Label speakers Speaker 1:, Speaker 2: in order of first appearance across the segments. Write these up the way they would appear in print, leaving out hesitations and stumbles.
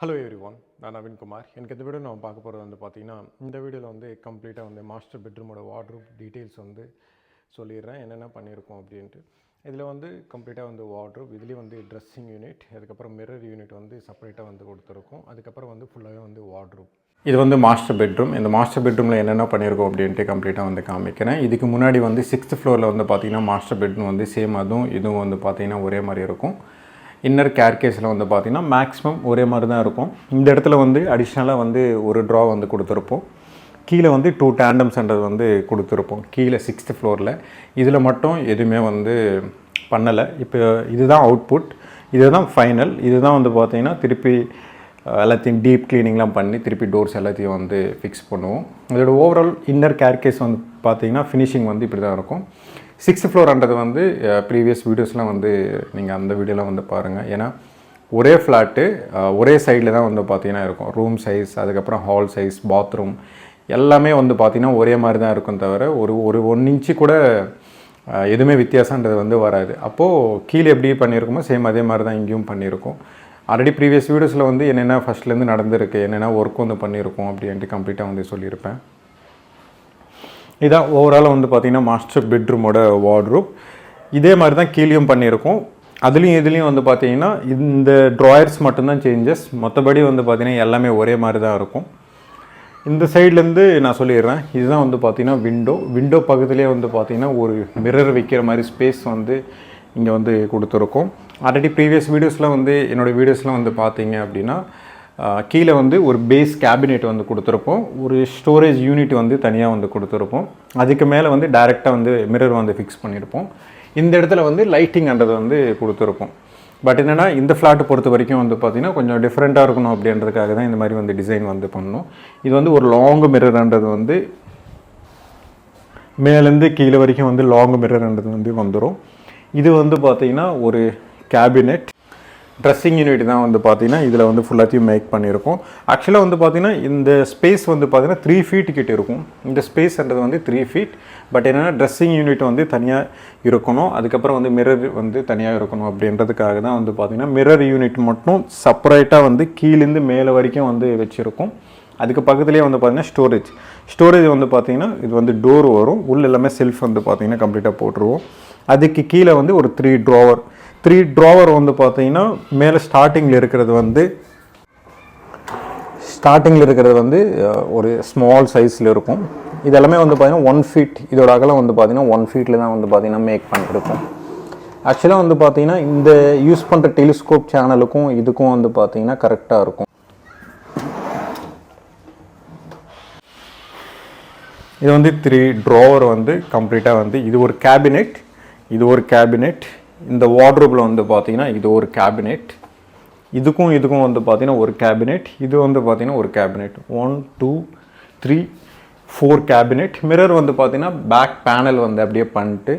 Speaker 1: Hello everyone, நான் நவீன் குமார். எனக்கு இந்த வீடியோ நான் பார்க்க போகிறது பார்த்தீங்கன்னா இந்த வீடியோவில் கம்ப்ளீட்டாக மாஸ்டர் பெட்ரூமோட வார்ட்ரோப் டீட்டெயில்ஸ் சொல்லிடுறேன் என்னென்ன பண்ணியிருக்கோம் அப்படின்ட்டு. இதில் கம்ப்ளீட்டாக வார்ட்ரோப், இதுலேயே ட்ரெஸ்ஸிங் யூனிட், அதுக்கப்புறம் மிரர் யூனிட் செப்பரேட்டாக கொடுத்துருக்கோம். அதுக்கப்புறம் ஃபுல்லாகவே வார்ட்ரோப். இது மாஸ்டர் பெட்ரூம். இந்த மாஸ்டர் பெட்ரூமில் என்னென்ன பண்ணியிருக்கோம் அப்படின்ட்டு கம்ப்ளீட்டாக காமிக்கிறேன். இதுக்கு முன்னாடி 6th ஃப்ளோரில் பார்த்தீங்கன்னா மாஸ்டர் பெட்ரூம் சேம் அதுவும் இதுவும் பார்த்தீங்கன்னா ஒரே மாதிரி இருக்கும். இன்னர் கேர்கேஸில் பார்த்தீங்கன்னா மேக்ஸிமம் ஒரே மாதிரி தான் இருக்கும். இந்த இடத்துல அடிஷ்னலாக ஒரு ட்ரா கொடுத்துருப்போம். கீழே 2 டேண்டம்ஸ்ன்றது கொடுத்துருப்போம் கீழே 6th ஃப்ளோரில். இதில் மட்டும் எதுவுமே பண்ணலை. இப்போ இதுதான் அவுட்புட், இதுதான் ஃபைனல். இதுதான் பார்த்தீங்கன்னா திருப்பி எல்லாத்தையும் டீப் க்ளீனிங்லாம் பண்ணி திருப்பி டோர்ஸ் எல்லாத்தையும் ஃபிக்ஸ் பண்ணுவோம். இதோட ஓவரால் இன்னர் கேர்கேஸ் பார்த்தீங்கன்னா ஃபினிஷிங் இப்படி தான் இருக்கும். 6th ஃப்ளோர்ன்றது ப்ரீவியஸ் வீடியோஸ்லாம் நீங்கள் அந்த வீடியோலாம் பாருங்கள். ஏன்னா ஒரே ஃப்ளாட்டு ஒரே சைடில் தான் பார்த்தீங்கன்னா இருக்கும். ரூம் சைஸ், அதுக்கப்புறம் ஹால் சைஸ், பாத்ரூம் எல்லாமே பார்த்தீங்கன்னா ஒரே மாதிரி தான் இருக்கும். தவிர ஒரு 1 இன்ச்சு கூட எதுவுமே வித்தியாசன்றது வராது. அப்போது கீழே எப்படி பண்ணியிருக்குமோ சேம் அதே மாதிரி தான் இங்கேயும் பண்ணியிருக்கோம். ஆல்ரெடி ப்ரீவியஸ் வீடியோஸில் என்னென்ன ஃபஸ்ட்லேருந்து நடந்திருக்கு, என்னென்ன ஒர்க் பண்ணியிருக்கோம் அப்படின்ட்டு கம்ப்ளீட்டாக சொல்லியிருப்பேன். இதான் ஓவரால் பார்த்தீங்கன்னா மாஸ்டர் பெட்ரூமோட வார்ட்ரோப். இதே மாதிரி தான் கீழேயும் பண்ணியிருக்கோம். அதுலேயும் இதுலேயும் பார்த்தீங்கன்னா இந்த ட்ராயர்ஸ் மட்டும்தான் சேஞ்சஸ். மற்றபடி பார்த்தீங்கன்னா எல்லாமே ஒரே மாதிரி தான் இருக்கும். இந்த சைட்லேருந்து நான் சொல்லிடுறேன். இதுதான் பார்த்தீங்கன்னா விண்டோ பக்கத்துலேயே பார்த்தீங்கன்னா ஒரு மிரர் வைக்கிற மாதிரி ஸ்பேஸ் இங்கே கொடுத்துருக்கோம். ஆல்ரெடி ப்ரீவியஸ் வீடியோஸில் என்னோடய வீடியோஸ்லாம் பார்த்தீங்க அப்படின்னா கீழே ஒரு பேஸ் கேபினெட் கொடுத்துருப்போம். ஒரு ஸ்டோரேஜ் யூனிட் தனியாக கொடுத்துருப்போம். அதுக்கு மேலே டைரெக்டாக மிரர் ஃபிக்ஸ் பண்ணியிருப்போம். இந்த இடத்துல லைட்டிங்ன்றது கொடுத்துருப்போம். பட் என்னென்னா இந்த ஃப்ளாட்டை பொறுத்த வரைக்கும் பார்த்திங்கன்னா கொஞ்சம் டிஃப்ரெண்ட்டாக இருக்கணும் அப்படின்றதுக்காக தான் இந்த மாதிரி டிசைன் பண்ணணும். இது ஒரு லாங் மிரர்ன்றது மேலேருந்து கீழே வரைக்கும் லாங் மிரர்ன்றது வந்துடும். இது பார்த்திங்கன்னா ஒரு கேபினெட் ட்ரெஸ்ஸிங் யூனிட் தான் பார்த்தீங்கன்னா இதில் ஃபுல்லாத்தையும் மேக் பண்ணியிருக்கோம். ஆக்சுவலாக பார்த்தீங்கன்னா இந்த ஸ்பேஸ் பார்த்தீங்கன்னா 3 feet கிட்ட இருக்கும். இந்த ஸ்பேஸ்ன்றது 3 feet. பட் என்னென்னா ட்ரெஸ்ஸிங் யூனிட் தனியாக இருக்கணும். அதுக்கப்புறம் மிரர் தனியாக இருக்கணும் அப்படின்றதுக்காக தான் பார்த்தீங்கன்னா மிரர் யூனிட் மட்டும் செப்பரேட்டாக கீழேருந்து மேலே வரைக்கும் வச்சுருக்கோம். அதுக்கு பக்கத்துலேயே பார்த்தீங்கன்னா ஸ்டோரேஜ் பார்த்தீங்கன்னா இது டோர் வரும். உள்ள எல்லாமே செல்ஃப் பார்த்தீங்கன்னா கம்ப்ளீட்டாக போட்டுருவோம். அதுக்கு கீழே ஒரு 3 ட்ராவர் பார்த்தீங்கன்னா மேலே ஸ்டார்டிங்கில் இருக்கிறது ஒரு ஸ்மால் சைஸில் இருக்கும். இதெல்லாமே பார்த்தீங்கன்னா 1 feet. இதோட அகலம் பார்த்தீங்கன்னா 1 feetல தான் பார்த்தீங்கன்னா மேக் பண்ணியிருக்கோம். ஆக்சுவலாக பார்த்தீங்கன்னா இந்த யூஸ் பண்ணுற டெலிஸ்கோப் சேனலுக்கும் இதுக்கும் பார்த்தீங்கன்னா கரெக்டாக இருக்கும். இது 3 ட்ராவர் கம்ப்ளீட்டாக இது ஒரு கேபினெட். இந்த வார்ட்ரோப்பில் பார்த்தீங்கன்னா இது ஒரு கேபினெட். இதுக்கும் பார்த்தீங்கன்னா ஒரு கேபினெட். இது பார்த்தீங்கன்னா ஒரு கேபினெட். 1 2 3 4 கேபினெட். மிரர் பார்த்தீங்கன்னா பேக் பேனல் அப்படியே பண்ணிட்டு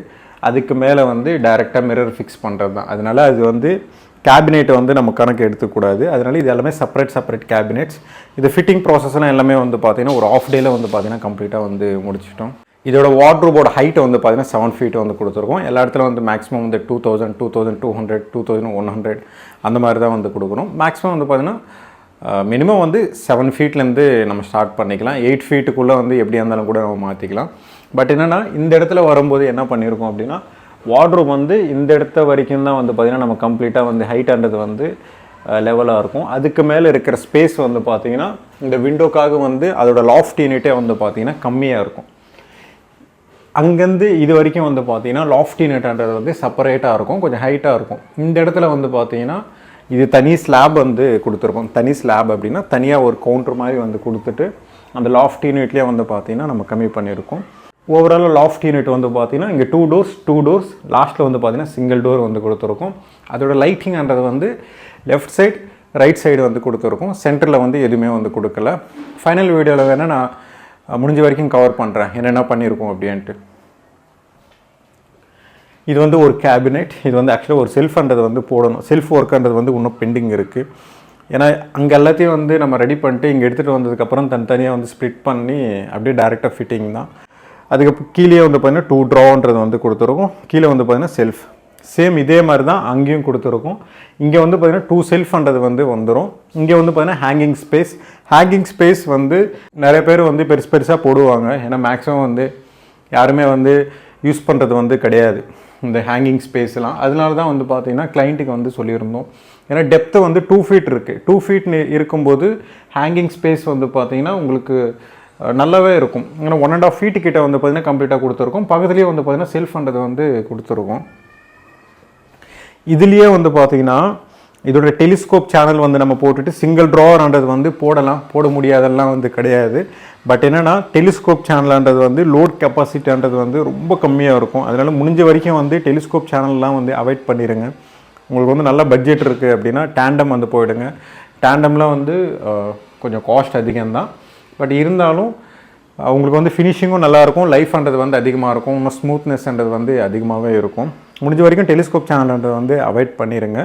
Speaker 1: அதுக்கு மேலே டைரெக்டாக மிரர் ஃபிக்ஸ் பண்ணுறது தான். அதனால் அது கேபினெட்டை நம்ம கணக்கு எடுத்துக்கூடாது. அதனால் இது எல்லாமே செப்பரேட் கேபினெட்ஸ். இது ஃபிட்டிங் ப்ராசஸ்லாம் எல்லாமே பார்த்தீங்கன்னா ஒரு ஆஃப் டேயில் பார்த்தீங்கன்னா கம்ப்ளீட்டாக முடிச்சிட்டோம். இதோட வார்ட்ரோபோட ஹைட் பார்த்தீங்கன்னா 7 feet கொடுத்துருக்கோம். எல்லா இடத்துல மேக்ஸிமம் 2000, 2200, 2100 அந்த மாதிரி தான் கொடுக்கணும். மேக்ஸிமம் பார்த்தீங்கன்னா மினிமம் 7 feetலேருந்து நம்ம ஸ்டார்ட் பண்ணிக்கலாம். 8 feetக்குள்ளே எப்படியா இருந்தாலும் கூட நம்ம மாற்றிக்கலாம். பட் என்னென்னா இந்த இடத்துல வரும்போது என்ன பண்ணியிருக்கோம் அப்படின்னா வார்ட்ரோப் இந்த இடத்த வரைக்கும் தான் பார்த்தீங்கன்னா நம்ம கம்ப்ளீட்டாக ஹைட்டான்றது லெவலாக இருக்கும். அதுக்கு மேலே இருக்கிற ஸ்பேஸ் பார்த்தீங்கன்னா இந்த விண்டோக்காக அதோட லாஃப்ட் யூனிட்டே பார்த்தீங்கன்னா கம்மியாக இருக்கும். அங்கேருந்து இது வரைக்கும் பார்த்தீங்கன்னா லாஃப்ட் யூனிட்ன்றது செப்பரேட்டாக இருக்கும், கொஞ்சம் ஹைட்டாக இருக்கும். இந்த இடத்துல பார்த்தீங்கன்னா இது தனி ஸ்லாப் கொடுத்துருப்போம். தனி ஸ்லாப் அப்படின்னா தனியாக ஒரு கவுண்டர் மாதிரி கொடுத்துட்டு அந்த லாஃப்ட் யூனிட்லேயே பார்த்தீங்கன்னா நம்ம கம்மி பண்ணியிருக்கோம். ஓவரால் லாஃப்ட் யூனிட் பார்த்தீங்கன்னா இங்கே 2 doors லாஸ்ட்டில் பார்த்தீங்கன்னா சிங்கிள் டோர் கொடுத்துருக்கோம். அதோட லைட்டிங்ன்றது லெஃப்ட் சைடு ரைட் சைடு கொடுத்துருக்கோம். சென்டரில் எதுவுமே கொடுக்கல. ஃபைனல் வீடியோவில் வேணால் நான் முடிஞ்ச வரைக்கும் கவர் பண்ணுறேன் என்னென்ன பண்ணியிருக்கோம் அப்படின்ட்டு. இது ஒரு கேபினெட். இது ஆக்சுவலாக ஒரு செல்ஃப்ன்றது போடணும். செல்ஃப் ஒர்க்குன்றது இன்னும் பெண்டிங் இருக்குது. ஏன்னா அங்கே எல்லாத்தையும் நம்ம ரெடி பண்ணிட்டு இங்கே எடுத்துகிட்டு வந்ததுக்கப்புறம் தனித்தனியாக ஸ்ப்ளிட் பண்ணி அப்படியே டேரெக்டாக ஃபிட்டிங் தான். அதுக்கு கீழே பார்த்தீங்கன்னா 2 ட்ரான்றது கொடுத்துருக்கோம். கீழே பார்த்தீங்கன்னா செல்ஃப். சேம் இதே மாதிரி தான் அங்கேயும் கொடுத்துருக்கோம். இங்கே வந்து பார்த்திங்கன்னா 2 செல்ஃப்ன்றது வந்து வந்துடும். இங்கே வந்து பார்த்திங்கன்னா ஹேங்கிங் ஸ்பேஸ் வந்து நிறைய பேர் வந்து பெருசாக போடுவாங்க. ஏன்னா மேக்ஸிமம் வந்து யாருமே வந்து யூஸ் பண்ணுறது வந்து கிடையாது இந்த ஹேங்கிங் ஸ்பேஸ்லாம். அதனால தான் வந்து பார்த்திங்கன்னா கிளைண்ட்டுக்கு வந்து சொல்லியிருந்தோம். ஏன்னா டெப்த்து வந்து 2 ஃபீட் இருக்குது. 2 ஃபீட் இருக்கும்போது ஹேங்கிங் ஸ்பேஸ் வந்து பார்த்திங்கன்னா உங்களுக்கு நல்லாவே இருக்கும். ஏன்னா 1.5 ஃபீட்டு கிட்ட வந்து பார்த்திங்கன்னா கம்ப்ளீட்டாக கொடுத்துருக்கோம். பக்கத்துலேயே வந்து பார்த்திங்கன்னா செல்ஃப்ன்றது வந்து கொடுத்துருக்கோம். இதுலேயே வந்து பார்த்திங்கன்னா இதோட டெலிஸ்கோப் சேனல் வந்து நம்ம போட்டுட்டு சிங்கிள் ட்ராவர்ன்றது வந்து போட முடியாதெல்லாம் வந்து கிடையாது. பட் என்னென்னா டெலிஸ்கோப் சேனல்ன்றது வந்து லோட் கெப்பாசிட்டின்றது வந்து ரொம்ப கம்மியாக இருக்கும். அதனால் முடிஞ்ச வரைக்கும் வந்து டெலிஸ்கோப் சேனல்லாம் வந்து அவாய்ட் பண்ணிடுங்க. உங்களுக்கு வந்து நல்ல பட்ஜெட் இருக்குது அப்படின்னா டேண்டம் வந்து போயிடுங்க. டேண்டம்லாம் வந்து கொஞ்சம் காஸ்ட் அதிகம்தான். பட் இருந்தாலும் உங்களுக்கு வந்து ஃபினிஷிங்கும் நல்லாயிருக்கும், லைஃப்ன்றது வந்து அதிகமாக இருக்கும், இன்னும் ஸ்மூத்னஸ்ன்றது வந்து அதிகமாகவே இருக்கும். முடிஞ்ச வரைக்கும் டெலிஸ்கோப் சேனல்ன்றது வந்து அவாய்ட் பண்ணிடுங்க.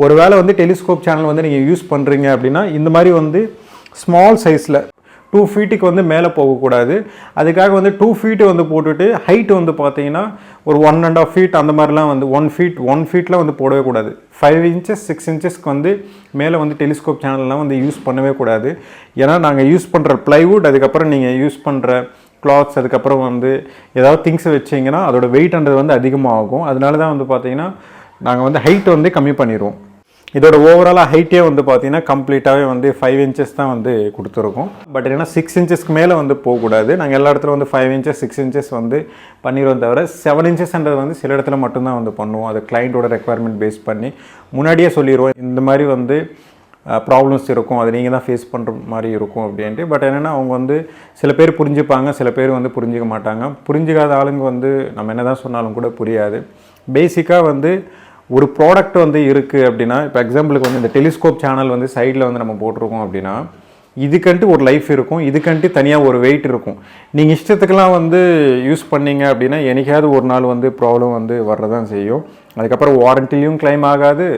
Speaker 1: ஒருவேளை வந்து டெலிஸ்கோப் சேனல் வந்து நீங்கள் யூஸ் பண்ணுறீங்க அப்படின்னா இந்த மாதிரி வந்து ஸ்மால் சைஸில் 2 ஃபீட்டுக்கு வந்து மேலே போகக்கூடாது. அதுக்காக வந்து 2 ஃபீட்டு வந்து போட்டுட்டு ஹைட் வந்து பார்த்தீங்கன்னா ஒரு 1.5 ஃபீட் அந்த மாதிரிலாம் வந்து 1 ஃபீட்டில் வந்து போடவே கூடாது. 5 இன்ச்சஸ் 6 இன்ச்சஸ்க்கு வந்து மேலே வந்து டெலிஸ்கோப் சேனல்லாம் வந்து யூஸ் பண்ணவே கூடாது. ஏன்னா நாங்கள் யூஸ் பண்ணுற ப்ளைவுட், அதுக்கப்புறம் நீங்கள் யூஸ் பண்ணுற கிளாத்ஸ், அதுக்கப்புறம் வந்து ஏதாவது திங்ஸ் வச்சிங்கன்னா அதோட வெயிட்ன்றது வந்து அதிகமாகும். அதனால தான் வந்து பார்த்தீங்கன்னா நாங்கள் வந்து ஹைட் வந்து கம்மி பண்ணிடுவோம். இதோட ஓவராலாக ஹைட்டே வந்து பார்த்தீங்கன்னா கம்ப்ளீட்டாகவே வந்து 5 இன்ச்சஸ் தான் வந்து கொடுத்துருக்கோம். பட் ஏன்னா 6 இன்ச்சஸ்க்கு மேலே வந்து போகக்கூடாது. நாங்கள் எல்லா இடத்துல வந்து 5 இன்ச்சஸ் 6 இன்ச்சஸ் வந்து பண்ணிடுவோம். தவிர 7 இன்ச்சஸ்ன்றது வந்து சில இடத்துல மட்டும்தான் வந்து பண்ணுவோம். அது கிளைண்ட்டோட ரெக்குவயர்மெண்ட் பேஸ் பண்ணி முன்னாடியே சொல்லிடுவோம். இந்த மாதிரி வந்து ப்ராப்ளம்ஸ் இருக்கும், அது நீங்கள் தான் ஃபேஸ் பண்ணுற மாதிரி இருக்கும் அப்படின்ட்டு. பட் என்னென்னா அவங்க வந்து சில பேர் புரிஞ்சுப்பாங்க, சில பேர் வந்து புரிஞ்சிக்க மாட்டாங்க. புரிஞ்சிக்காத ஆளுங்க வந்து நம்ம என்ன தான் சொன்னாலும் கூட புரியாது. பேசிக்காக வந்து ஒரு ப்ராடக்ட் வந்து இருக்குது அப்படின்னா, இப்போ எக்ஸாம்பிளுக்கு வந்து இந்த டெலிஸ்கோப் சேனல் வந்து சைடில் வந்து நம்ம போட்டிருக்கோம் அப்படின்னா இதுக்கன்ட்டு ஒரு லைஃப் இருக்கும், இதுக்கன்ட்டு தனியாக ஒரு வெயிட் இருக்கும். நீங்கள் இஷ்டத்துக்கெல்லாம் வந்து யூஸ் பண்ணீங்க அப்படின்னா என்னைக்காவது ஒரு நாள் வந்து ப்ராப்ளம் வந்து வர்றதான் செய்யும். அதுக்கப்புறம் வாரண்டிலையும் கிளைம் ஆகாது.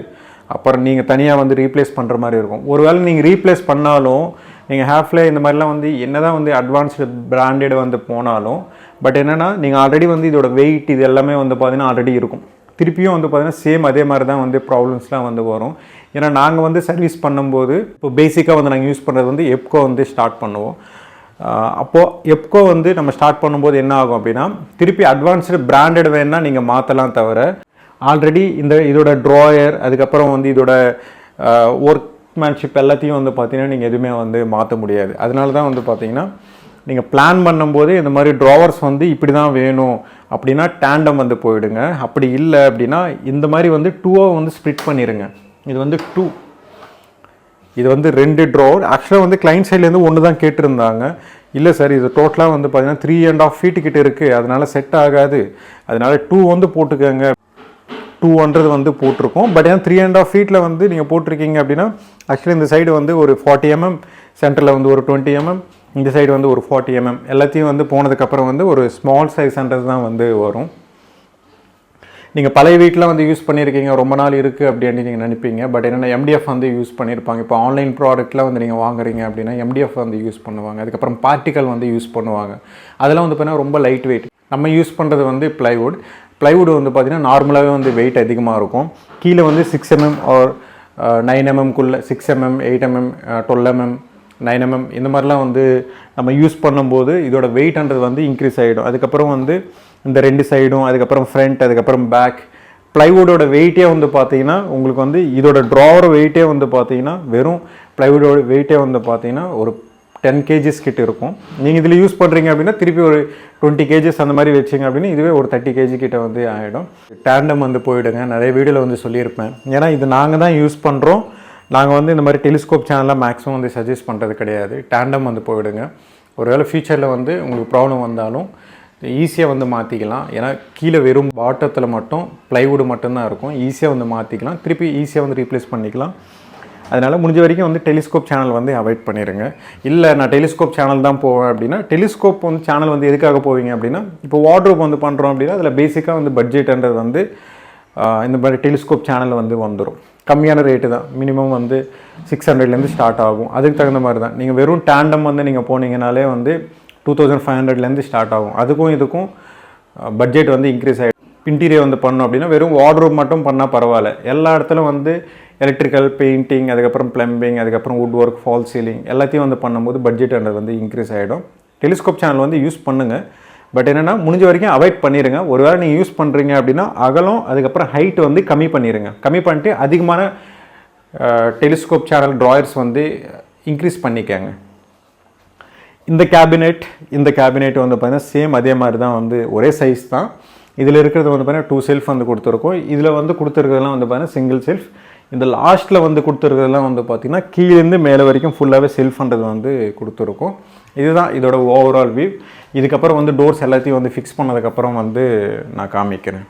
Speaker 1: அப்புறம் நீங்கள் தனியாக வந்து ரீப்ளேஸ் பண்ணுற மாதிரி இருக்கும். ஒருவேளை நீங்கள் ரீப்ளேஸ் பண்ணாலும் நீங்கள் ஹேஃப்லே இந்த மாதிரிலாம் வந்து என்ன தான் வந்து அட்வான்ஸ்டு பிராண்டட் வந்து போனாலும், பட் என்னென்னா நீங்கள் ஆல்ரெடி வந்து இதோட வெயிட் இது எல்லாமே வந்து பார்த்தீங்கன்னா ஆல்ரெடி இருக்கும். திருப்பியும் வந்து பார்த்தீங்கன்னா சேம் அதே மாதிரி தான் வந்து ப்ராப்ளம்ஸ்லாம் வந்து வரும். ஏன்னா நாங்கள் வந்து சர்வீஸ் பண்ணும்போது இப்போ பேசிக்காக வந்து நாங்கள் யூஸ் பண்ணுறது வந்து எப்கோ வந்து ஸ்டார்ட் பண்ணுவோம். அப்போது எப்கோ வந்து நம்ம ஸ்டார்ட் பண்ணும்போது என்ன ஆகும் அப்படின்னா திருப்பி அட்வான்ஸ்டு பிராண்டட் வேணுன்னா நீங்கள் மாற்றலாம். தவிர ஆல்ரெடி இதோட ட்ராயர், அதுக்கப்புறம் வந்து இதோட ஒர்க்மேன்ஷிப் எல்லாத்தையும் வந்து பார்த்தீங்கன்னா நீங்கள் எதுவுமே வந்து மாற்ற முடியாது. அதனால தான் வந்து பார்த்தீங்கன்னா நீங்கள் பிளான் பண்ணும்போது இந்த மாதிரி ட்ராவர்ஸ் வந்து இப்படி தான் வேணும் அப்படின்னா டேண்டம் வந்து போயிடுங்க. அப்படி இல்லை அப்படின்னா இந்த மாதிரி வந்து 2ஆக வந்து ஸ்ப்ளிட் பண்ணிடுங்க. இது வந்து 2, இது வந்து 2 ட்ராவர். ஆக்சுவலாக வந்து கிளைண்ட் சைட்லேருந்து ஒன்று தான் கேட்டிருந்தாங்க. இல்லை சார் இது டோட்டலாக வந்து பார்த்தீங்கன்னா 3.5 ஃபீட்டு கிட்ட இருக்குது, அதனால் செட் ஆகாது, அதனால் 2 வந்து போட்டுக்கோங்க. 200 வந்து போட்டிருக்கோம். பட் ஏன்னா 3.5 ஃபீட்டில் வந்து நீங்கள் போட்டிருக்கீங்க அப்படின்னா ஆக்சுவலி இந்த சைடு வந்து ஒரு 40 mm, சென்டரில் வந்து ஒரு 20 mm, இந்த சைடு வந்து ஒரு 40 mm, எல்லாத்தையும் வந்து போனதுக்கப்புறம் வந்து ஒரு ஸ்மால் சைஸ்ன்றது தான் வந்து வரும். நீங்கள் பழைய வீட்டில் வந்து யூஸ் பண்ணியிருக்கீங்க, ரொம்ப நாள் இருக்குது அப்படின்னு நீங்கள் நினைப்பீங்க. பட் என்னென்னா எம்டிஎஃப் வந்து யூஸ் பண்ணியிருப்பாங்க. இப்போ ஆன்லைன் ப்ராடக்ட்லாம் வந்து நீங்கள் வாங்குறீங்க அப்படின்னா எம்டிஎஃப் வந்து யூஸ் பண்ணுவாங்க. அதுக்கப்புறம் பார்ட்டிக்கல் வந்து யூஸ் பண்ணுவாங்க. அதெல்லாம் வந்து பார்த்தீங்கன்னா ரொம்ப லைட் வெயிட். நம்ம யூஸ் பண்ணுறது வந்து ப்ளைவுட் வந்து பார்த்திங்கன்னா நார்மலாகவே வந்து வெயிட் அதிகமாக இருக்கும். கீழே வந்து 6 mm R 9 mmக்குள்ளே 6 mm 8 mm 12 mm 9 mm இந்த மாதிரிலாம் வந்து நம்ம யூஸ் பண்ணும்போது இதோட வெயிட்ன்றது வந்து இன்க்ரீஸ் ஆகிடும். அதுக்கப்புறம் வந்து இந்த 2 சைடும், அதுக்கப்புறம் ஃப்ரண்ட், அதுக்கப்புறம் பேக், ப்ளைவுடோட வெயிட்டே வந்து பார்த்தீங்கன்னா உங்களுக்கு வந்து இதோட ட்ராவர் வெயிட்டே வந்து பார்த்தீங்கன்னா வெறும் ப்ளைவுடோட வெயிட்டே வந்து பார்த்தீங்கன்னா ஒரு 10 kgs கிட்ட இருக்கும். நீங்கள் இதில் யூஸ் பண்ணுறீங்க அப்படின்னா திருப்பி ஒரு 20 kgs அந்த மாதிரி வச்சிங்க அப்படின்னா இதுவே ஒரு 30 kg கிட்ட வந்து ஆகிடும். டேண்டம் வந்து போயிடுங்க. நிறைய வீடியோவில் வந்து சொல்லியிருப்பேன். ஏன்னா இது நாங்கள் தான் யூஸ் பண்ணுறோம். நாங்கள் வந்து இந்த மாதிரி டெலிஸ்கோப் சேனல்லாம் மேக்ஸிமம் வந்து சஜஸ்ட் பண்ணுறது கிடையாது. டேண்டம் வந்து போயிடுங்க. ஒருவேளை ஃபியூச்சரில் வந்து உங்களுக்கு ப்ராப்ளம் வந்தாலும் ஈஸியாக வந்து மாற்றிக்கலாம். ஏன்னா கீழே வெறும் பாட்டத்தில் மட்டும் ப்ளைவுட் மட்டும்தான் இருக்கும். ஈஸியாக வந்து மாற்றிக்கலாம், திருப்பி ஈஸியாக வந்து ரீப்ளேஸ் பண்ணிக்கலாம். அதனால் முடிஞ்ச வரைக்கும் வந்து டெலிஸ்கோப் சேனல் வந்து அவாய்ட் பண்ணிடுங்க. இல்லை நான் டெலிஸ்கோப் சேனல் தான் போவேன் அப்படின்னா டெலிஸ்கோப் வந்து சேனல் வந்து எதுக்காக போவீங்க அப்படின்னா இப்போ வார்ட்ரோப் வந்து பண்ணுறோம் அப்படின்னா அதில் பேசிக்காக வந்து பட்ஜெட்ன்றது வந்து இந்த மாதிரி டெலிஸ்கோப் சேனலில் வந்து வந்துடும். கம்மியான ரேட்டு தான், மினிமம் வந்து 600லேருந்து ஸ்டார்ட் ஆகும். அதுக்கு தகுந்த மாதிரி தான். நீங்கள் வெறும் டேண்டம் வந்து நீங்கள் போனீங்கனாலே வந்து 2500லேருந்து ஸ்டார்ட் ஆகும். அதுக்கும் இதுக்கும் பட்ஜெட் வந்து இன்க்ரீஸ் ஆகிடும். இன்டீரியர் வந்து பண்ணோம் அப்படின்னா வெறும் வார்ட்ரோப் மட்டும் பண்ணால் பரவாயில்ல. எல்லா இடத்துலையும் வந்து எலக்ட்ரிக்கல், பெயிண்டிங், அதுக்கப்புறம் ப்ளம்பிங், அதுக்கப்புறம் வுட் ஒர்க், ஃபால் சீலிங் எல்லாத்தையும் வந்து பண்ணும்போது பட்ஜெட்ன்றது வந்து இன்க்ரீஸ் ஆகிடும். டெலிஸ்கோப் சேனல் வந்து யூஸ் பண்ணுங்கள். பட் என்னென்னா முடிஞ்ச வரைக்கும் அவாய்ட் பண்ணிடுங்க. ஒருவேளை நீங்கள் யூஸ் பண்ணுறீங்க அப்படின்னா அகலம் அதுக்கப்புறம் ஹைட் வந்து கம்மி பண்ணிடுங்க. கம்மி பண்ணிட்டு அதிகமான டெலிஸ்கோப் சேனல் ட்ராயர்ஸ் வந்து இன்க்ரீஸ் பண்ணிக்கங்க. இந்த கேபினெட் வந்து பார்த்தீங்கன்னா சேம் அதே மாதிரி தான், வந்து ஒரே சைஸ் தான். இதில் இருக்கிறது வந்து பார்த்தீங்கன்னா 2 செல்ஃப் வந்து கொடுத்துருக்கோம். இதில் வந்து கொடுத்துருக்கிறதுலாம் வந்து பார்த்தீங்கன்னா சிங்கிள் செல்ஃப். இந்த லாஸ்ட்டில் வந்து கொடுத்துருக்கிறதுலாம் வந்து பார்த்திங்கன்னா கீழேருந்து மேலே வரைக்கும் ஃபுல்லாகவே செல்ஃப்ன்றது வந்து கொடுத்துருக்கோம். இதுதான் இதோட ஓவரால் வியூ. இதுக்கப்புறம் வந்து டோர்ஸ் எல்லாத்தையும் வந்து ஃபிக்ஸ் பண்ணதுக்கப்புறம் வந்து நான் காமிக்கிறேன்.